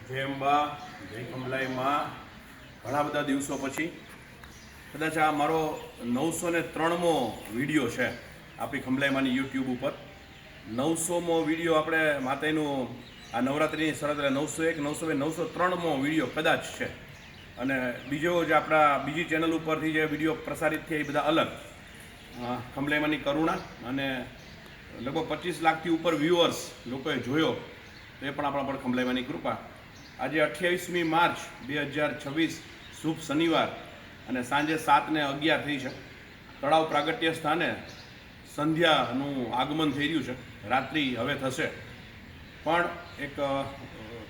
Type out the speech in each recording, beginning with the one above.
જય અંબા, જય કમલાઈમાં. ઘણા બધા દિવસો પછી કદાચ આ મારો 903મો વિડીયો છે આપણી ખંભલાઈમાંની યુટ્યુબ ઉપર. 900મો વિડીયો આપણે માતાનું આ નવરાત્રિની શરત એટલે 901, 902, 903મો વિડીયો કદાચ છે. અને બીજો જે આપણા બીજી ચેનલ ઉપરથી જે વિડીયો પ્રસારિત થયા એ બધા અલગ. ખંભલાઈમાંની કરુણા અને લગભગ 25 લાખથી ઉપર વ્યુઅર્સ લોકોએ જોયો, તો એ પણ આપણા પર ખંભલાઈમાંની કૃપા. આજે 28મી માર્ચ 2026 શુભ શનિવાર અને સાંજે 7:11 થઈ છે. તળાવ પ્રાગટ્ય સ્થાને સંધ્યાનું આગમન થઈ રહ્યું છે. રાત્રિ હવે થશે, પણ એક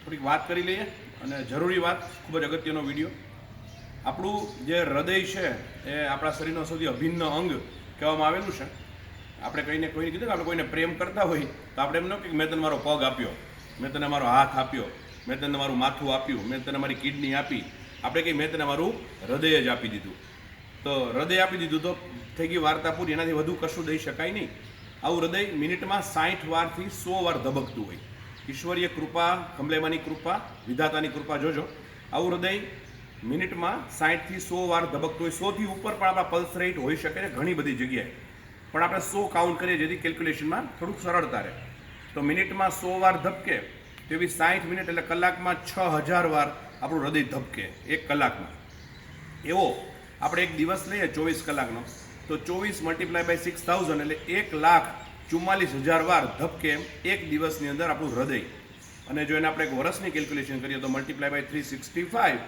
થોડીક વાત કરી લઈએ અને જરૂરી વાત, ખૂબ જ અગત્યનો વિડીયો. આપણું જે હૃદય છે એ આપણા શરીરનો સૌથી અભિન્ન અંગ કહેવામાં આવેલું છે. આપણે કોઈને કીધું કે આપણે કોઈને પ્રેમ કરતા હોય તો આપણે એમ ન કે મેં તને મારો પગ આપ્યો, મેં તને મારો હાથ આપ્યો, મેં તને મારું માથું આપ્યું, મેં તને મારી કિડની આપી. આપણે કંઈ મેં તને મારું હૃદય જ આપી દીધું. તો હૃદય આપી દીધું તો થઈ ગઈ વાર્તા પૂરી. એનાથી વધુ કશું દઈ શકાય નહીં. આવું હૃદય મિનિટમાં 60 વારથી 100 વાર ધબકતું હોય. ઈશ્વરીય કૃપા, ખંભલાઈમાંની કૃપા, વિધાતાની કૃપા જોજો. આવું હૃદય મિનિટમાં 60થી 100 વાર ધબકતું હોય. 100થી ઉપર પણ આપણા પલ્સ રેટ હોઈ શકે છે ઘણી બધી જગ્યાએ, પણ આપણે 100 કાઉન્ટ કરીએ જેથી કેલ્ક્યુલેશનમાં થોડુંક સરળતા રહે. તો મિનિટમાં 100 વાર ધબકે તેવી 60 મિનિટ એટલે કલાકમાં 6000 વાર આપણું હૃદય ધબકે એક કલાકમાં. એવો આપણે એક દિવસ લઈએ 24 કલાકનો, તો 24 × 6000 એટલે 1,44,000 વાર ધબકે એક દિવસની અંદર આપણું હૃદય. અને જો એને આપણે એક વર્ષની કેલ્ક્યુલેશન કરીએ તો × 365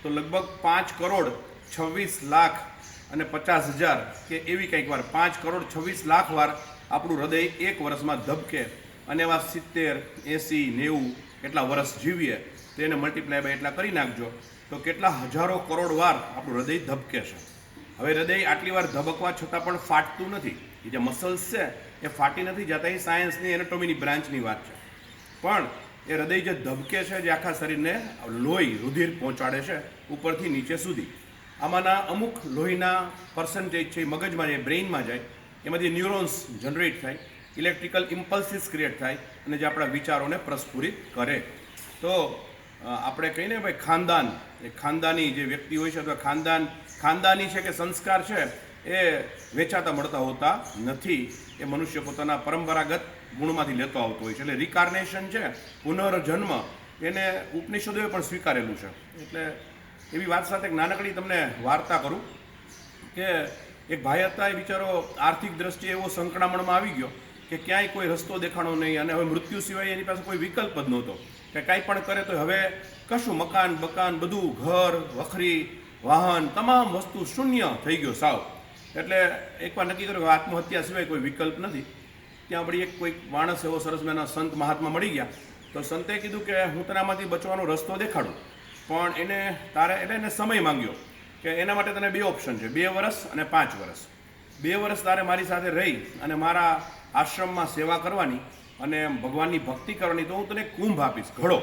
તો લગભગ 5,26,50,000 કે એવી કંઈક વાર 5,26,00,000 વાર આપણું હૃદય એક વર્ષમાં ધબકે. અને એવા 70, 80, 90 એટલા વર્ષ જીવીએ તો એને × એટલા કરી નાખજો તો કેટલા હજારો કરોડ વાર આપણું હૃદય ધબકે છે. હવે હૃદય આટલી વાર ધબકવા છતાં પણ ફાટતું નથી. એ જે મસલ્સ છે એ ફાટી નથી જતા. એ સાયન્સની એનાટોમીની બ્રાન્ચની વાત છે. પણ એ હૃદય જે ધબકે છે, જે આખા શરીરને લોહી, રુધિર પહોંચાડે છે ઉપરથી નીચે સુધી. આમાંના અમુક લોહીના પર્સન્ટેજ છે એ મગજમાં જાય, બ્રેઇનમાં જાય, એમાંથી ન્યુરોન્સ જનરેટ થાય, ઇલેક્ટ્રિકલ ઇમ્પલ્સિસ ક્રિએટ થાય અને જે આપણા વિચારોને પ્રસ્ફુરિત કરે. તો આપણે કહીને ભાઈ ખાનદાન, એ ખાનદાની જે વ્યક્તિ હોય છે અથવા ખાનદાની છે કે સંસ્કાર છે એ વેચાતા મળતા હોતા નથી. એ મનુષ્ય પોતાના પરંપરાગત ગુણમાંથી લેતો આવતો હોય છે. એટલે રિકાર્નેશન છે, પુનર્જન્મ, એને ઉપનિષદોએ પણ સ્વીકારેલું છે. એટલે એવી વાત સાથે એક નાનકડી તમને વાર્તા કરું કે એક ભાઈ હતા. એ બિચારો આર્થિક દ્રષ્ટિએ એવો સંકળામણમાં આવી ગયો કે ક્યાંય કોઈ રસ્તો દેખાણો નહીં અને હવે મૃત્યુ સિવાય એની પાસે કોઈ વિકલ્પ જ નહોતો કે કાંઈ પણ કરે તો હવે કશું મકાન બકાન બધું, ઘર વખરી, વાહન, તમામ વસ્તુ શૂન્ય થઈ ગયો સાવ. એટલે એકવાર નક્કી કર્યું કે આત્મહત્યા સિવાય કોઈ વિકલ્પ નથી. ત્યાં વળી એક કોઈ માણસ એવો સરસ મજાના સંત મહાત્મા મળી ગયા. તો સંતે કીધું કે હું તને આમાંથી બચવાનો રસ્તો દેખાડું, પણ એને સમય માંગ્યો કે એના માટે તને 2 ઓપ્શન છે, 2 વર્ષ અને 5 વર્ષ. 2 વર્ષ તારે મારી સાથે રહી અને મારા આશ્રમમાં સેવા કરવાની અને ભગવાનની ભક્તિ કરવાની, તો હું તને કુંભ આપીશ, ઘડો,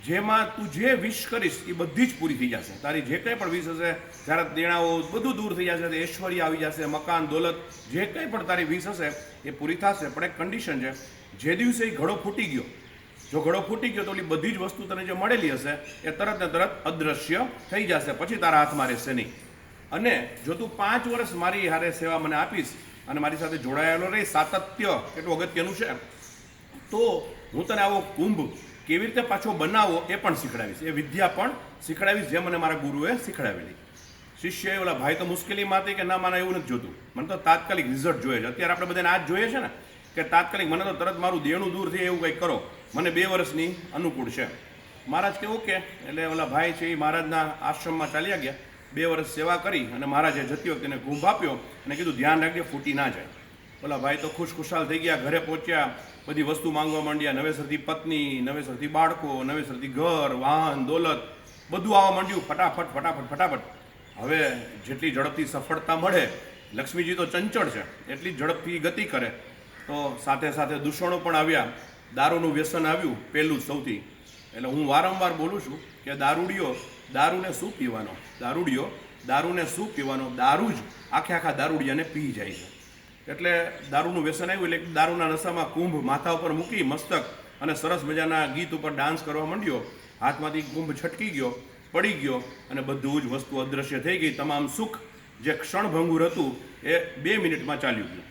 જેમાં તું જે વિશ કરીશ એ બધી જ પૂરી થઈ જશે. તારી જે કંઈ પણ વિશ હશે, જ્યારે દેણાઓ બધું દૂર થઈ જશે, ઐશ્વર્ય આવી જશે, મકાન, દોલત, જે કંઈ પણ તારી વિશ હશે એ પૂરી થશે. પણ એક કન્ડિશન છે, જે દિવસે એ ઘડો ફૂટી ગયો, જો ઘડો ફૂટી ગયો તો ઓલી બધી જ વસ્તુ તને જે મળેલી હશે એ તરત ને તરત અદૃશ્ય થઈ જશે, પછી તારા હાથમાં રહેશે નહીં. અને જો તું 5 વર્ષ મારી હારે સેવા મને આપીશ અને મારી સાથે જોડાયેલો રહી, સાતત્ય કેટલું અગત્યનું છે, તો હું તને આવો કુંભ કેવી રીતે પાછો બનાવો એ પણ શીખડાવીશ, એ વિદ્યા પણ શીખડાવીશ જે મને મારા ગુરુએ શીખડાવેલી. શિષ્ય ઓલા ભાઈ તો મુશ્કેલીમાં હતી કે ના, મને એવું નથી જોતું, મને તો તાત્કાલિક રિઝલ્ટ જોઈએ છે. અત્યારે આપણે બધાને આ જ જોઈએ છે ને કે તાત્કાલિક, મને તો તરત મારું દેણું દૂર થાય એવું કંઈક કરો, મને 2 વર્ષની અનુકૂળ છે. મહારાજ કે ઓકે. એટલે ઓલા ભાઈ છે એ મહારાજના આશ્રમમાં ચાલ્યા ગયા. 2 વર્ષ સેવા કરી અને મહારાજે જતી વખતે એને કુંભ આપ્યો અને કીધું ધ્યાન રાખજે ફૂટી ના જાય. ઓલા ભાઈ તો ખુશખુશાલ થઈ ગયા. ઘરે પહોંચ્યા, બધી વસ્તુ માંગવા માંડ્યા, નવેસરથી પત્ની, નવેસરથી બાળકો, નવેસરથી ઘર, વાહન, દોલત, બધું આવવા માંડ્યું ફટાફટ ફટાફટ ફટાફટ. હવે જેટલી ઝડપથી સફળતા મળે, લક્ષ્મીજી તો ચંચળ છે, એટલી ઝડપથી ગતિ કરે. તો સાથે સાથે દૂષણો પણ આવ્યા. દારૂનું વ્યસન આવ્યું પહેલું સૌથી. એટલે હું વારંવાર બોલું છું કે દારૂને શું પીવાનો, દારૂને શું પીવાનો, દારૂ જ આખા દારૂડિયાને પી જાય છે. એટલે દારૂનું વ્યસન આવ્યું એટલે દારૂના નશામાં કુંભ માથા ઉપર મૂકી મસ્તક અને સરસ મજાના ગીત ઉપર ડાન્સ કરવા માંડ્યો. હાથમાંથી કુંભ છટકી ગયો, પડી ગયો અને બધું જ વસ્તુ અદૃશ્ય થઈ ગઈ. તમામ સુખ જે ક્ષણભંગુર હતું એ 2 મિનિટમાં ચાલ્યું ગયું.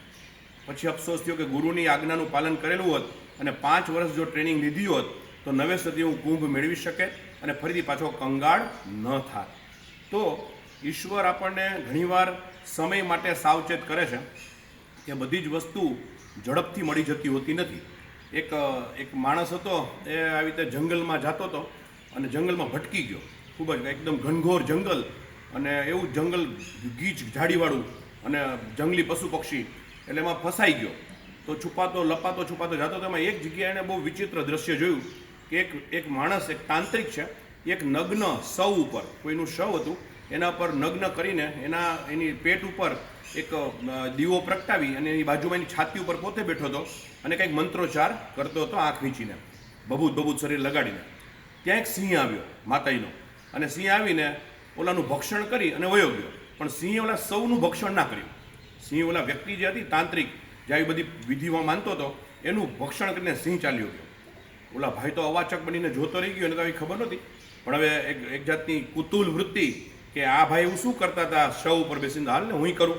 પછી અફસોસ થયો કે ગુરુની આજ્ઞાનું પાલન કરેલું હોત અને 5 વર્ષ જો ટ્રેનિંગ લીધી હોત તો 9 સદી હું કુંભ મેળવી શકે અને ફરીથી પાછો કંગાળ ન થાત. તો ઈશ્વર આપણને ઘણીવાર સમય માટે સાવચેત કરે છે કે બધી જ વસ્તુ ઝડપથી મળી જતી હોતી નથી. એક માણસ હતો, એ આવી રીતે જંગલમાં જતો હતો અને જંગલમાં ભટકી ગયો. ખૂબ જ એકદમ ઘનઘોર જંગલ અને એવું જંગલ ગીચ ઝાડીવાળું અને જંગલી પશુ પક્ષી, એટલે એમાં ફસાઈ ગયો. તો છુપાતો જતો તો એમાં એક જગ્યાએ એણે બહુ વિચિત્ર દ્રશ્ય જોયું કે એક માણસ, એક તાંત્રિક છે, એક નગ્ન શવ ઉપર, કોઈનું શવ હતું, એના પર નગ્ન કરીને એની પેટ ઉપર એક દીવો પ્રગટાવી અને એની બાજુમાં એની છાતી ઉપર પોતે બેઠો હતો અને કંઈક મંત્રોચ્ચાર કરતો હતો આંખ વીંચીને, બબૂત શરીર લગાડીને. ત્યાં એક સિંહ આવ્યો માતાઈનો, અને સિંહ આવીને ઓલાનું ભક્ષણ કરી અને વયો ગયો. પણ સિંહે ઓલા સૌનું ભક્ષણ ના કર્યું. સિંહ ઓલા વ્યક્તિ જે હતી તાંત્રિક, જે આવી બધી વિધિમાં માનતો હતો, એનું ભક્ષણ કરીને સિંહ ચાલ્યો ગયો. ઓલા ભાઈ તો અવાચક બનીને જોતો રહી ગયો, એને તો આવી ખબર નહોતી. પણ હવે એક જાતની કુતૂહલ વૃત્તિ કે આ ભાઈ એવું શું કરતા હતા શવ ઉપર બેસીને, હાલ ને હું કરું.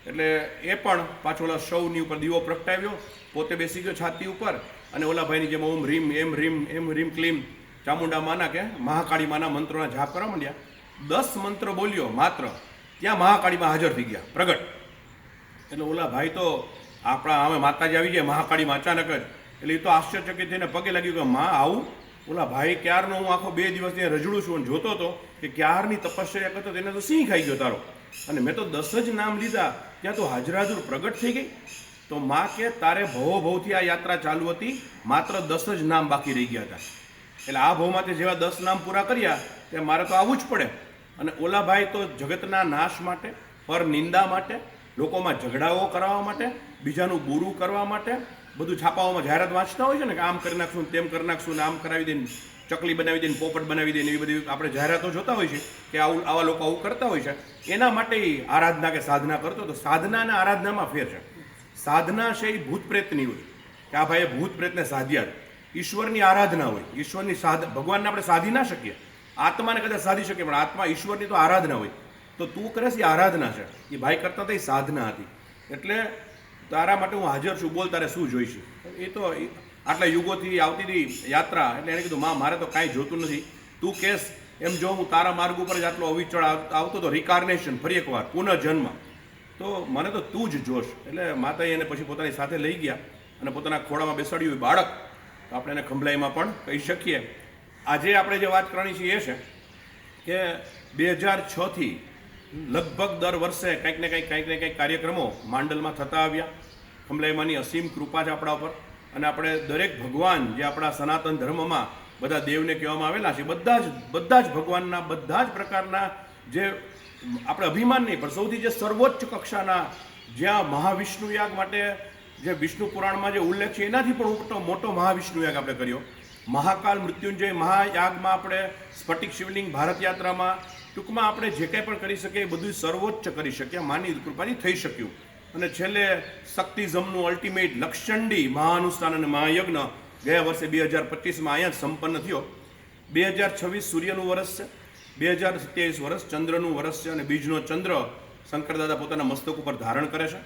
એટલે એ પણ પાછો ઓલા શવની ઉપર દીવો પ્રગટાવ્યો, પોતે બેસી ગયો છાતી ઉપર અને ઓલા ભાઈની જેમ ઓમ રીમ એમ રીમ ક્લીમ ચામુંડા માના કે મહાકાળી માના મંત્રોના જાપ કરવા માંડ્યા. 10 મંત્ર બોલ્યો માત્ર, ત્યાં મહાકાળીમાં હાજર થઈ ગયા, પ્રગટ. એટલે ઓલા ભાઈ તો આપણા અમે માતાજી આવી જાય મહાકાળીમાં અચાનક જ, એટલે એ તો આશ્ચર્યચકિત થઈને પગે લાગ્યું કે માં આવું. ઓલા ભાઈ ક્યારનો હું આખો 2 દિવસ ત્યાં રજડું છું અને જોતો હતો કે ક્યારની તપશ્ચર્યા કરતો, તેને તો સિંહ ખાઈ ગયો તારો, અને મેં તો 10 જ નામ લીધા, ત્યાં તો હાજરાજુર પ્રગટ થઈ ગઈ. તો માં કે તારે ભવોભવથી આ યાત્રા ચાલુ હતી, માત્ર 10 જ નામ બાકી રહી ગયા હતા. એટલે આ ભવમાંથી જેવા 10 નામ પૂરા કર્યા તે મારે તો આવવું જ પડે. અને ઓલા ભાઈ તો જગતના નાશ માટે, પર નિંદા માટે, લોકોમાં ઝઘડાઓ કરાવવા માટે, બીજાનું બુરું કરવા માટે, બધું છાપાઓમાં જાહેરાત વાંચતા હોય છે ને કે આમ કરી નાખશું, તેમ કરી નાખશું, ને આમ કરાવી દઈને, ચકલી બનાવી દઈને, પોપટ બનાવી દઈને, એવી બધી આપણે જાહેરાતો જોતા હોય છે કે આવા લોકો આવું કરતા હોય છે. એના માટે આરાધના કે સાધના કરતો. તો સાધના અને આરાધનામાં ફેર છે. સાધના છે એ ભૂત પ્રેતની હોય કે આ ભાઈએ ભૂત પ્રેતને સાધ્યા. ઈશ્વરની આરાધના હોય. ઈશ્વરની ભગવાનને આપણે સાધી ના શકીએ, આત્માને કદાચ સાધી શકીએ, પણ આત્મા ઈશ્વરની તો આરાધના હોય. તો તું કરે છે એ આરાધના છે, એ ભાઈ કરતા હતા એ સાધના હતી. એટલે તારા માટે હું હાજર છું, બોલ તારે શું જોઈશે. એ તો આટલા યુગોથી આવતી હતી યાત્રા, એટલે એણે કીધું માં મારે તો કાંઈ જોતું નથી, તું કેસ એમ જો હું તારા માર્ગ ઉપર જ આટલો અવિચળ આવતો હતો, રિકાર્નેશન, ફરી એકવાર પુનઃજન્મ, તો મને તો તું જ જોશ. એટલે માતાએ એને પછી પોતાની સાથે લઈ ગયા અને પોતાના ખોળામાં બેસાડ્યું બાળક. તો આપણે એને ખંભલાઈમાં પણ કહી શકીએ. આજે આપણે જે વાત કરવાની છે એ છે કે 2006થી લગભગ દર વર્ષે કંઈક ને કંઈક કાર્યક્રમો માંડલમાં થતા આવ્યા. ખંભલાઈમાંની અસીમ કૃપા છે આપણા ઉપર. અને આપણે દરેક ભગવાન જે આપણા સનાતન ધર્મમાં બધા દેવને કહેવામાં આવેલા છે, બધા જ ભગવાનના બધા જ પ્રકારના જે આપણે અભિમાન નહીં પણ સૌથી જે સર્વોચ્ચ કક્ષાના, જ્યાં મહાવિષ્ણુ યાગ માટે જે વિષ્ણુ પુરાણમાં જે ઉલ્લેખ છે એનાથી પણ મોટો મહાવિષ્ણુ યાગ આપણે કર્યો. મહાકાલ મૃત્યુંજય મહાયાગમાં આપણે સ્ફટિક શિવલિંગ ભારત યાત્રામાં, ટૂંકમાં આપણે જે કંઈ પણ કરી શકીએ એ બધું સર્વોચ્ચ કરી શકીએ, માની કૃપાથી થઈ શક્યું. અને છેલ્લે શક્તિઝમનું અલ્ટિમેટ લક્ષચંડી મહાનુષ્ઠાન અને મહાયજ્ઞ ગયા વર્ષે 2025માં અહીંયા જ સંપન્ન થયો. 2026 સૂર્યનું વર્ષ છે, 2027 વર્ષ ચંદ્રનું વર્ષ છે, અને બીજનો ચંદ્ર શંકરદાદા પોતાના મસ્તક ઉપર ધારણ કરે છે.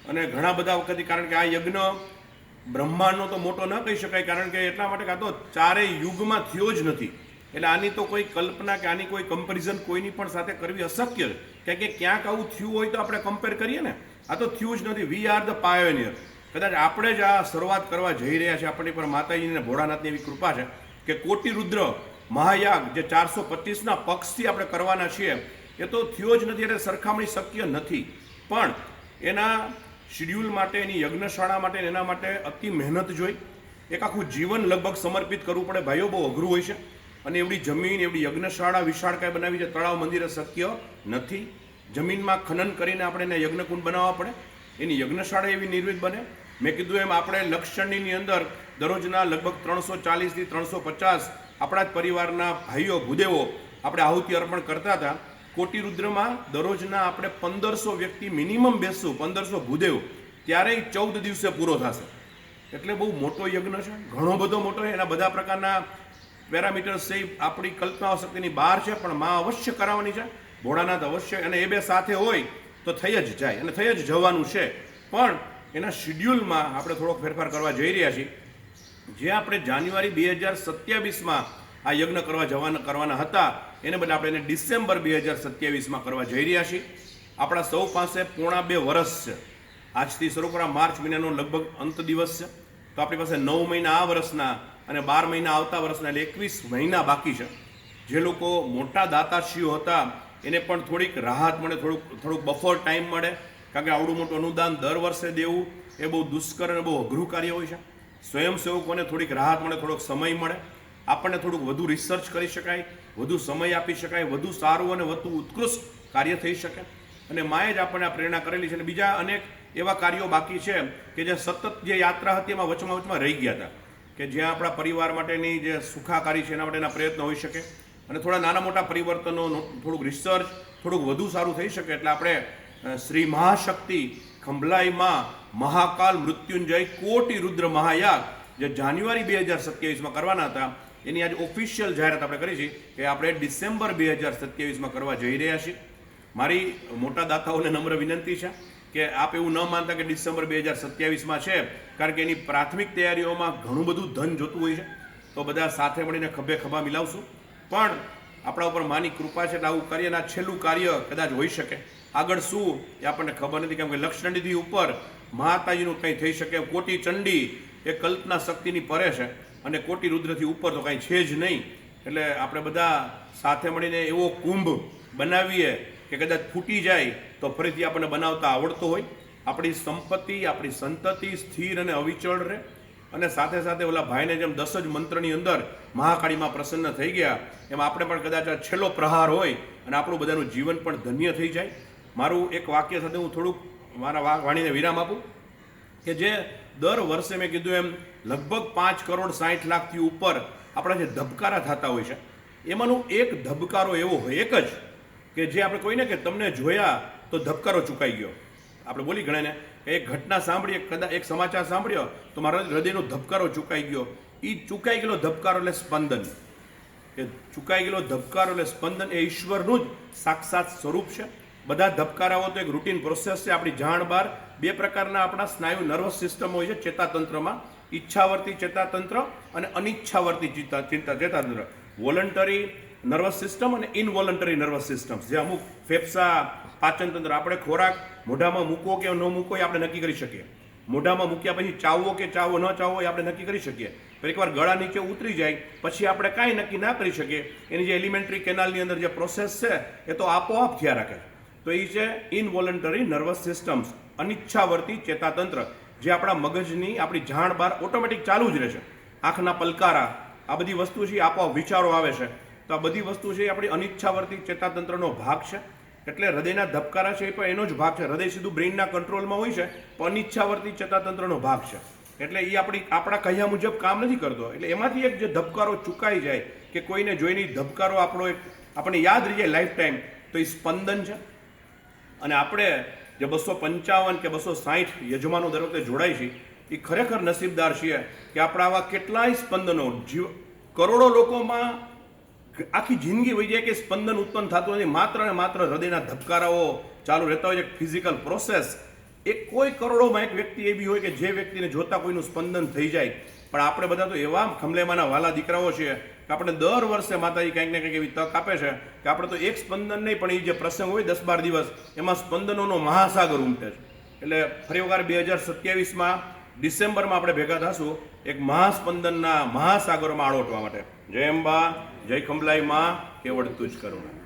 અને ઘણા બધા વખતથી, કારણ કે આ યજ્ઞ બ્રહ્માંડનો તો મોટો ન કહી શકાય, કારણ કે એટલા માટે કે આ તો 4 યુગમાં થયો જ નથી. એટલે આની તો કોઈ કલ્પના કે આની કોઈ કમ્પેરિઝન કોઈની પણ સાથે કરવી અશક્ય છે. કે ક્યાંક આવું થયું હોય તો આપણે કમ્પેર કરીએ ને, આ તો થયું જ નથી. We are the pioneer. કદાચ આપણે જ આ શરૂઆત કરવા જઈ રહ્યા છે. આપણી પર માતાજીને ભોળાનાથની એવી કૃપા છે કે કોટી રુદ્ર મહાયાગ જે 425ના પક્ષથી આપણે કરવાના છીએ એ તો થયો જ નથી, એટલે સરખામણી શક્ય નથી. પણ એના શિડ્યુલ માટે, એની યજ્ઞશાળા માટે, એના માટે અતિ મહેનત જોઈ, એક આખું જીવન લગભગ સમર્પિત કરવું પડે. ભાઈઓ બહુ અઘરું હોય છે. અને એવડી જમીન, એવડી યજ્ઞશાળા વિશાળકાય બનાવી છે, તળાવ મંદિરે શક્ય નથી. જમીનમાં ખનન કરીને આપણે એને યજ્ઞકુંડ બનાવવા પડે, એની યજ્ઞશાળા એવી નિર્મિત બને. મેં કીધું એમ આપણે લક્ષચંડીની અંદર દરરોજના લગભગ 340થી 350 આપણા જ પરિવારના ભાઈઓ ભૂદેવો આપણે આહુતિ અર્પણ કરતા હતા. કોટી રુદ્રમાં દરરોજના આપણે 1500 વ્યક્તિ મિનિમમ બેસશું, 1500 ભૂદેવ, ત્યારે 14 દિવસે પૂરો થશે. એટલે બહુ મોટો યજ્ઞ છે, ઘણો બધો મોટો છે. એના બધા પ્રકારના પેરામીટર્સ છે એ આપણી કલ્પના શક્તિની બહાર છે, પણ માં અવશ્ય કરાવવાની છે, ભોળાનાથ અવશ્ય, અને એ બે સાથે હોય તો થઈ જ જાય અને થઈ જ જવાનું છે. પણ એના શિડ્યુલમાં આપણે થોડોક ફેરફાર કરવા જઈ રહ્યા છીએ. જે આપણે જાન્યુઆરી 2027માં આ યજ્ઞ કરવાના હતા, એને બદલે આપણે એને ડિસેમ્બર 2027માં કરવા જઈ રહ્યા છીએ. આપણા સૌ પાસે પોણા 2 વર્ષ છે. આજથી શરૂ કરવા માર્ચ મહિનાનો લગભગ અંત દિવસ છે, તો આપણી પાસે 9 મહિના આ વર્ષના અને 12 મહિના આવતા વર્ષના, એટલે 21 મહિના બાકી છે. જે લોકો મોટા દાતાશ્રીઓ હતા એને પણ થોડીક રાહત મળે, થોડુંક બફર ટાઈમ મળે, કારણ કે આવડું મોટું અનુદાન દર વર્ષે દેવું એ બહુ દુષ્કર અને બહુ અઘરું કાર્ય હોય છે. સ્વયંસેવકોને થોડીક રાહત મળે, થોડોક સમય મળે, આપણને થોડુંક વધુ રિસર્ચ કરી શકાય, વધુ સમય આપી શકાય, વધુ સારું અને વધુ ઉત્કૃષ્ટ કાર્ય થઈ શકે. અને માએ જ આપણને આ પ્રેરણા કરેલી છે. અને બીજા અનેક એવા કાર્યો બાકી છે કે જે સતત જે યાત્રા હતી એમાં વચમાં રહી ગયા હતા, કે જ્યાં આપણા પરિવાર માટેની જે સુખાકારી છે એના માટેના પ્રયત્નો હોઈ શકે, અને થોડા નાના મોટા પરિવર્તનો, થોડુંક રિસર્ચ, થોડુંક વધુ સારું થઈ શકે. એટલે આપણે શ્રી મહાશક્તિ ખંભલાઈમાં મહાકાલ મૃત્યુંજય કોટી રુદ્ર મહાયાગ જે જાન્યુઆરી 2027માં કરવાના હતા, એની આજે ઓફિશિયલ જાહેરાત આપણે કરી છે કે આપણે ડિસેમ્બર 2027માં કરવા જઈ રહ્યા છીએ. મારી મોટા દાતાઓને નમ્ર વિનંતી છે કે આપ એવું ન માનતા કે ડિસેમ્બર 2027માં છે, કારણ કે એની પ્રાથમિક તૈયારીઓમાં ઘણું બધું ધન જોતું હોય છે. તો બધા સાથે મળીને ખભે ખભા મિલાવશું. પણ આપણા ઉપર માની કૃપા છે એટલે આવું કાર્યના છેલ્લું કાર્ય કદાચ હોઈ શકે. આગળ શું એ આપણને ખબર નથી, કેમ કે લક્ષચંડીથી ઉપર માતાજીનું કંઈ થઈ શકે. કોટી ચંડી એ કલ્પના શક્તિની પરે છે, અને કોટી રુદ્રથી ઉપર તો કાંઈ છે જ નહીં. એટલે આપણે બધા સાથે મળીને એવો કુંભ બનાવીએ કે કદાચ ફૂટી જાય તો ફરીથી આપણને બનાવતા આવડતો હોય. આપણી સંપત્તિ, આપણી સંતતિ સ્થિર અને અવિચળ રહે. અને સાથે સાથે ઓલા ભાઈને જેમ 10 જ મંત્રની અંદર મહાકાળીમાં પ્રસન્ન થઈ ગયા, એમ આપણે પણ કદાચ આ છેલ્લો પ્રહાર હોય અને આપણું બધાનું જીવન પણ ધન્ય થઈ જાય. મારું એક વાક્ય સાથે હું થોડુંક મારા વાણીને વિરામ આપું કે જે દર વર્ષે મેં કીધું એમ લગભગ 5,60,00,000થી ઉપર આપણા જે ધબકારા થતા હોય છે, એમાંનું એક ધબકારો એવો હોય, એક જ, કે જે આપણે કોઈને કે તમને જોયા તો ધબકારો ચૂકાઈ ગયો. આપણે બોલી ગણાને એક ઘટના સાંભળીએ, કદાચ એક સમાચાર સાંભળ્યો તો મારા હૃદયનો ધબકારો ચૂકાઈ ગયો. એ ચૂકાઈ ગયેલો ધબકારો એટલે સ્પંદન, કે ચૂકાઈ ગયેલો ધબકારો એટલે સ્પંદન એ ઈશ્વરનું જ સાક્ષાત સ્વરૂપ છે. બધા ધબકારાઓ તો એક રૂટીન પ્રોસેસ છે. આપણી જાણ બહાર 2 પ્રકારના આપણા સ્નાયુ નર્વસ સિસ્ટમ હોય છે ચેતાતંત્રમાં, ઈચ્છાવર્તી ચેતાતંત્ર અને અનિચ્છાવર્તી ચેતાતંત્ર. વોલન્ટરી નર્વસ સિસ્ટમ અને ઇનવોલન્ટરી નર્વસ સિસ્ટમ, જે અમુક ફેફસા, પાચન તંત્ર, આપણે ખોરાક મોઢામાં મૂકવો કે ન મૂકવો એ આપણે નક્કી કરી શકીએ. મોઢામાં મૂક્યા પછી ચાવવો કે ચાવવો ન ચાવવો એ આપણે નક્કી કરી શકીએ. પણ એકવાર ગળા નીચે ઉતરી જાય પછી આપણે કાંઈ નક્કી ના કરી શકીએ. એની જે એલિમેન્ટરી કેનાલની અંદર જે પ્રોસેસ છે એ તો આપોઆપ થયા રાખે. તો એ છે ઇનવોલન્ટરી નર્વસ સિસ્ટમ્સ, અનિચ્છાવર્તી ચેતાતંત્ર, જે આપણા મગજની, આપણી જાણ બહાર ઓટોમેટિક ચાલુ જ રહેશે. આંખના પલકારા, આ બધી વસ્તુ છે, આપોઆપ વિચારો આવે છે. તો આ બધી વસ્તુ છે એ આપણી અનિચ્છાવર્તી ચેતાતંત્રનો ભાગ છે. એટલે હૃદયના ધબકારા છે એ પણ એનો જ ભાગ છે. હૃદય સીધું બ્રેઇનના કંટ્રોલમાં હોય છે, પણ અનિચ્છાવર્તી ચેતાતંત્રનો ભાગ છે. એટલે એ આપણા કહ્યા મુજબ કામ નથી કરતો. એટલે એમાંથી એક જે ધબકારો ચૂકાઈ જાય, કે કોઈને જોઈને ધબકારો આપણને યાદ રહી જાય લાઈફ ટાઈમ, તો એ સ્પંદન છે. અને આપણે જે 255 કે 260 યજમાનો દર વખતે જોડાય છે, એ ખરેખર નસીબદાર છીએ કે આપણા આવા કેટલાય સ્પંદનો કરોડો લોકોમાં આખી જિંદગી વહી જાય કે સ્પંદન ઉત્પન્ન થતું નથી. માત્ર ને માત્ર હૃદયના ધબકારાઓ ચાલુ રહેતા હોય છે, ફિઝિકલ પ્રોસેસ. કોઈ કરોડોમાં એક વ્યક્તિ એવી હોય કે જે વ્યક્તિને જોતા કોઈનું સ્પંદન થઈ જાય. પણ આપણે બધા તો એવા ખમલેમાના વાલા દીકરાઓ છીએ કે આપણે દર વર્ષે માતાજી કંઈક ને કંઈક એવી તક આપે છે કે આપણે તો એક સ્પંદન નહીં, પણ એ જે પ્રસંગ હોય 10-12 દિવસ, એમાં સ્પંદનોનો મહાસાગર ઉમટે છે. એટલે ફરી વખત 2027માં ડિસેમ્બરમાં આપણે ભેગા થશું એક મહાસ્પંદનના મહાસાગરોમાં આળોટવા માટે. જય અંબા, જય ખંભલાઈ માં, કેવળ તુજ કરુણા.